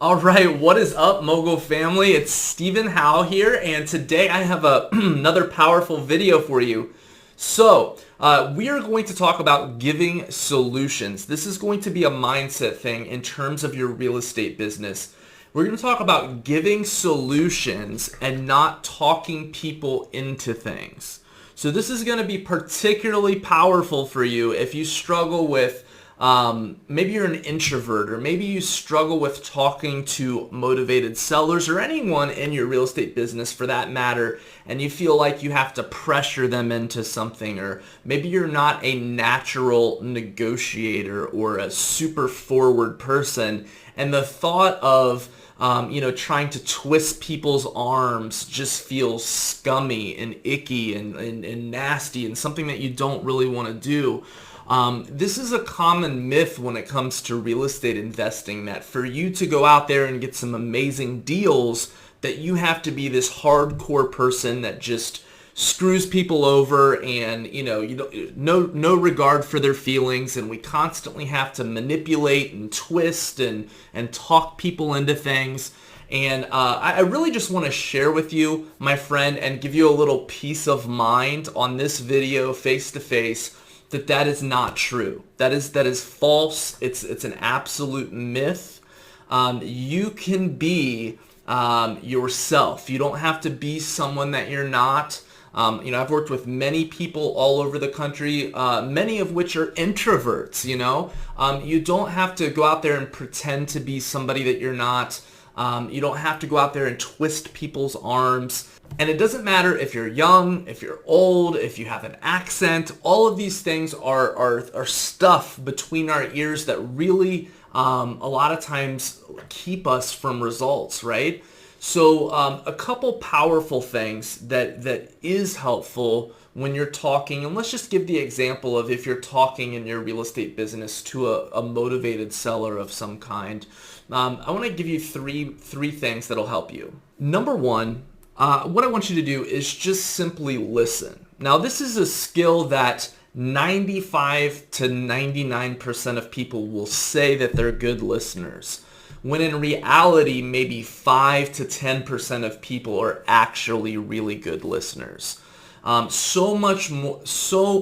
All right, what is up, Mogul family? It's Stephen Howell here, and today I have another powerful video for you. We are going to talk about giving solutions. This is going to be a mindset thing in terms of your real estate business. We're going to talk about giving solutions and not talking people into things. So this is going to be particularly powerful for you if you struggle with maybe you're an introvert, or maybe you struggle with talking to motivated sellers or anyone in your real estate business for that matter, and you feel like you have to pressure them into something, or maybe you're not a natural negotiator or a super forward person, and the thought of trying to twist people's arms just feels scummy and icky and nasty and something that you don't really want to do. This is a common myth when it comes to real estate investing, that for you to go out there and get some amazing deals, that you have to be this hardcore person that just screws people over, and no regard for their feelings, and we constantly have to manipulate and twist and talk people into things. And I really just want to share with you, my friend, and give you a little peace of mind on this video face to face, that is not true. That is false. It's an absolute myth. You can be yourself. You don't have to be someone that you're not. I've worked with many people all over the country, many of which are introverts. You don't have to go out there and pretend to be somebody that you're not. You don't have to go out there and twist people's arms. And it doesn't matter if you're young, if you're old, if you have an accent. All of these things are stuff between our ears that really a lot of times keep us from results, right? So a couple powerful things that is helpful when you're talking, and let's just give the example of if you're talking in your real estate business to a motivated seller of some kind. I want to give you three things that'll help you. Number one, what I want you to do is just simply listen. Now, this is a skill that 95 to 99% of people will say that they're good listeners, when in reality, maybe 5 to 10% of people are actually really good listeners. So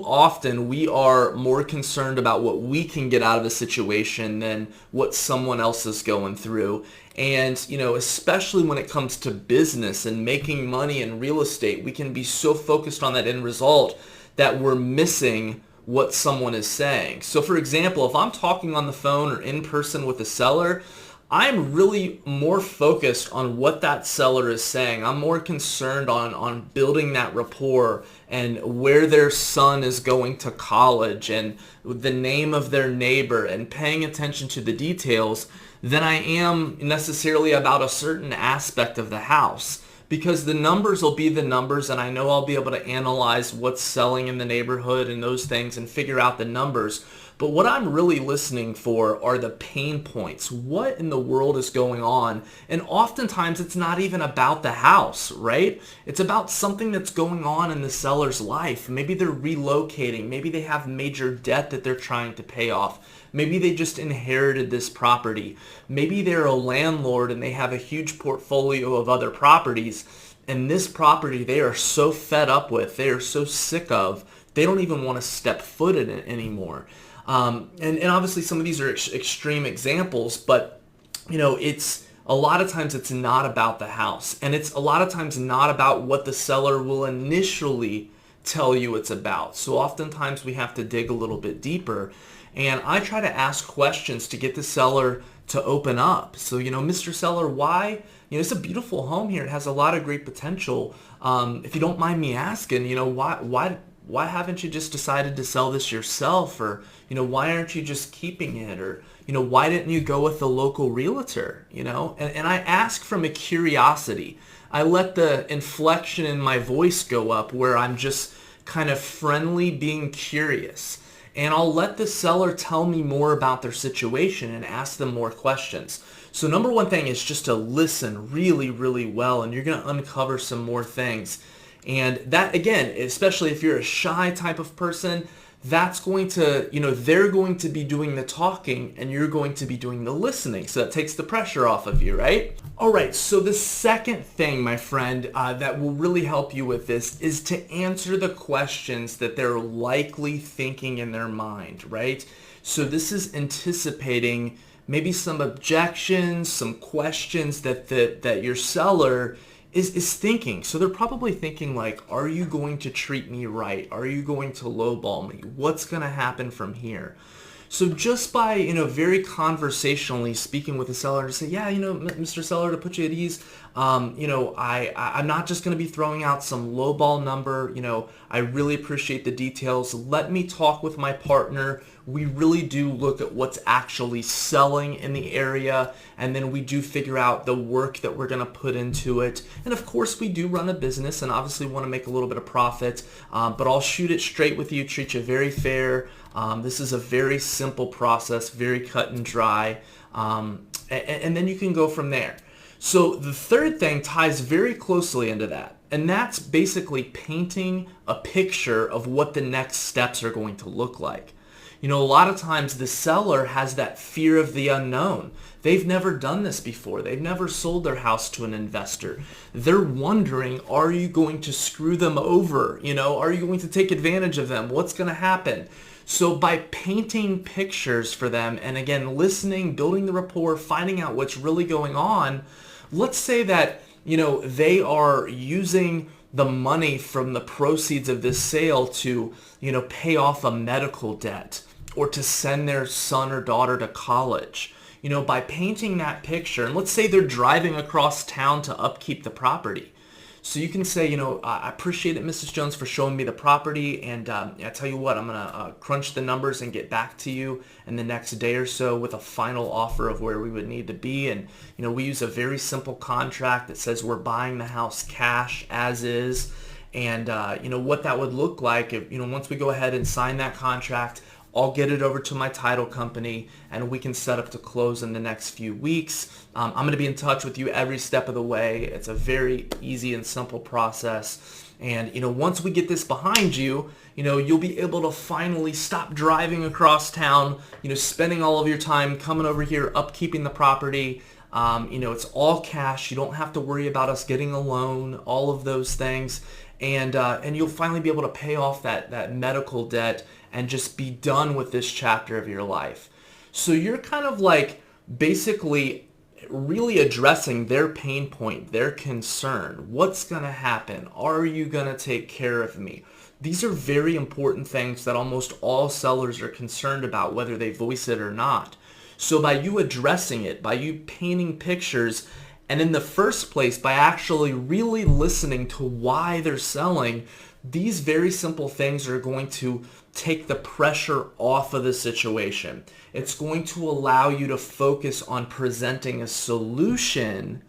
often we are more concerned about what we can get out of a situation than what someone else is going through. And, especially when it comes to business and making money in real estate, we can be so focused on that end result that we're missing what someone is saying. So for example, if I'm talking on the phone or in person with a seller, I'm really more focused on what that seller is saying. I'm more concerned on building that rapport and where their son is going to college and the name of their neighbor, and paying attention to the details than I am necessarily about a certain aspect of the house. Because the numbers will be the numbers, and I know I'll be able to analyze what's selling in the neighborhood and those things and figure out the numbers. But what I'm really listening for are the pain points. What in the world is going on? And oftentimes it's not even about the house, right? It's about something that's going on in the seller's life. Maybe they're relocating. Maybe they have major debt that they're trying to pay off. Maybe they just inherited this property. Maybe they're a landlord and they have a huge portfolio of other properties. And this property they are so fed up with, they are so sick of, they don't even want to step foot in it anymore. And obviously some of these are extreme examples, but it's a lot of times it's not about the house, and it's a lot of times not about what the seller will initially tell you it's about. So oftentimes we have to dig a little bit deeper, and I try to ask questions to get the seller to open up. So, Mr. Seller, why? It's a beautiful home here. It has a lot of great potential. If you don't mind me asking, why haven't you just decided to sell this yourself? Or, why aren't you just keeping it? Or, why didn't you go with the local realtor? And I ask from a curiosity. I let the inflection in my voice go up where I'm just kind of friendly, being curious. And I'll let the seller tell me more about their situation and ask them more questions. So number one thing is just to listen really, really well, and you're going to uncover some more things. And that, again, especially if you're a shy type of person, that's going to, they're going to be doing the talking and you're going to be doing the listening. So that takes the pressure off of you, right? All right, so the second thing, my friend, that will really help you with this is to answer the questions that they're likely thinking in their mind, right? So this is anticipating maybe some objections, some questions that your seller is thinking. So they're probably thinking like, are you going to treat me right? Are you going to lowball me? What's going to happen from here? So just by, very conversationally speaking with the seller to say, yeah, Mr. Seller, to put you at ease, I'm not just going to be throwing out some lowball number. I really appreciate the details. Let me talk with my partner. We really do look at what's actually selling in the area, and then we do figure out the work that we're going to put into it. And of course, we do run a business and obviously want to make a little bit of profit, but I'll shoot it straight with you, treat you very fair. This is a very simple process, very cut and dry, and then you can go from there. So the third thing ties very closely into that, and that's basically painting a picture of what the next steps are going to look like. A lot of times the seller has that fear of the unknown. They've never done this before. They've never sold their house to an investor. They're wondering, are you going to screw them over? Are you going to take advantage of them? What's going to happen? So by painting pictures for them, and again, listening, building the rapport, finding out what's really going on, let's say that, they are using the money from the proceeds of this sale to, pay off a medical debt or to send their son or daughter to college. By painting that picture, and let's say they're driving across town to upkeep the property. So you can say, I appreciate it, Mrs. Jones, for showing me the property, and I tell you what, I'm going to crunch the numbers and get back to you in the next day or so with a final offer of where we would need to be. And, we use a very simple contract that says we're buying the house cash as is. And, what that would look like if, once we go ahead and sign that contract, I'll get it over to my title company and we can set up to close in the next few weeks. I'm going to be in touch with you every step of the way. It's a very easy and simple process. And, once we get this behind you, you'll be able to finally stop driving across town, spending all of your time coming over here, upkeeping the property. It's all cash. You don't have to worry about us getting a loan, all of those things. And you'll finally be able to pay off that medical debt and just be done with this chapter of your life. So you're kind of like basically really addressing their pain point, their concern. What's going to happen? Are you going to take care of me? These are very important things that almost all sellers are concerned about, whether they voice it or not. So by you addressing it, by you painting pictures, and in the first place, by actually really listening to why they're selling, these very simple things are going to take the pressure off of the situation. It's going to allow you to focus on presenting a solution,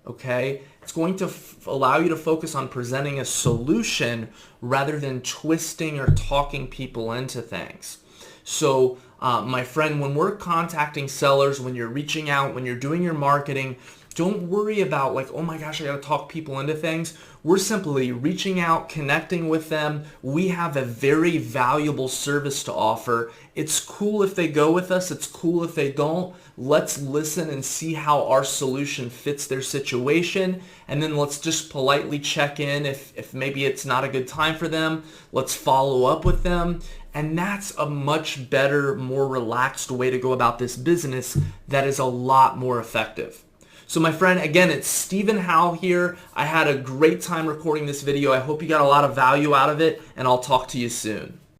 okay? It's going to allow you to focus on presenting a solution rather than twisting or talking people into things. So, my friend, when we're contacting sellers, when you're reaching out, when you're doing your marketing, don't worry about like, oh my gosh, I got to talk people into things. We're simply reaching out, connecting with them. We have a very valuable service to offer. It's cool if they go with us. It's cool if they don't. Let's listen and see how our solution fits their situation. And then let's just politely check in if maybe it's not a good time for them. Let's follow up with them. And that's a much better, more relaxed way to go about this business that is a lot more effective. So my friend, again, it's Stephen Howell here. I had a great time recording this video. I hope you got a lot of value out of it, and I'll talk to you soon.